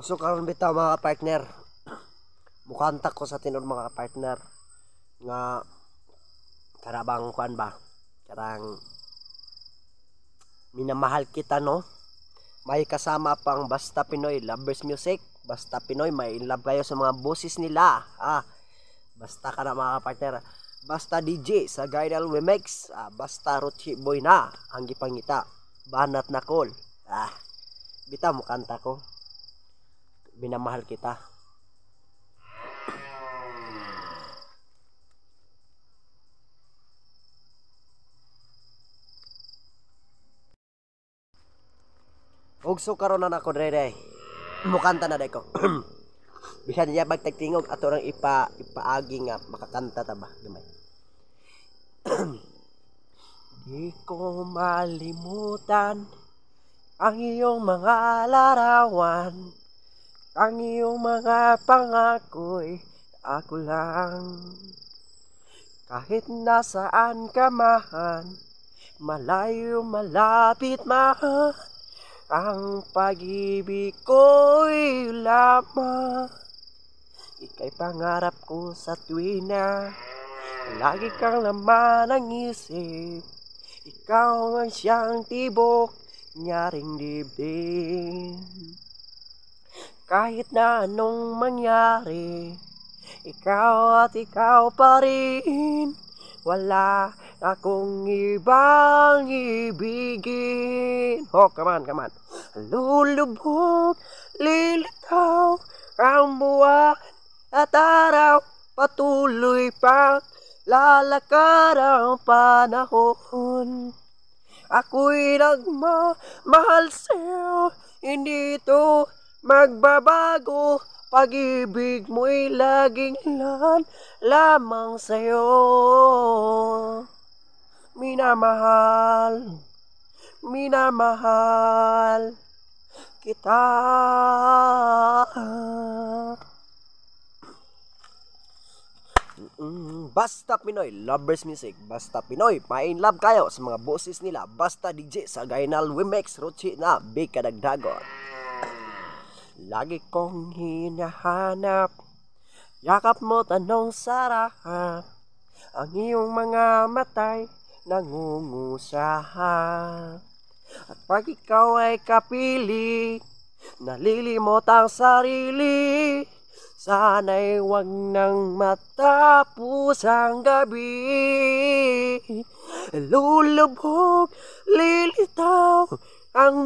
Og so karon bitaw mga partner. Mukanta ko sa tinud mga partner nga karabang kuan ba? Karang minamahal kita no. May kasama pang Basta Pinoy Lovers Music. Basta Pinoy, may in love kayo sa mga boses nila. Basta ka na mga partner. Basta DJ sa Gaidal Remix. Basta Ruchi Boy na ang gipangita. Banat na call. Bita mo kanta ko. Minamahal kita. Og so karon na ako dre. Mukanta na dai ko. Bisan niya magtagtingog ato rang ipaagi nga makakanta ta ba gamay. Di ko malimutan ang iyong mga larawan, ang iyong mga pangako'y ako lang. Kahit nasaan ka man, malayo malapit man, ang pag-ibig ko'y lamang. Ika'y pangarap ko sa tuwina, lagi kang laman ng isip. Ikaw ang siyang tibok, nyaring dibdib. Kahit na anong mangyari, ikaw at ikaw pa rin. Wala akong ibang ibigin. Come on. Lulubog, lilitaw ang buwan at araw. Patuloy pang lalakad ang panahon. Ako'y nagmamahal sa'yo, hindi ito magbabago. Pag-ibig mo'y laging lamang sa'yo. Minamahal kita. Basta Pinoy Lovers Music. Basta Pinoy, ma-in love kayo sa mga boses nila. Basta DJ sa Gainal Wimex Ruchi na big kadagdagon. Lagi kong hinahanap, yakap mo tanong sarap, ang iyong mga matay nangungusahan. At pag ikaw ay kapili, nalilimot ang sarili. Sana'y wag nang matapos ang gabi. Lulubog, lilitaw ang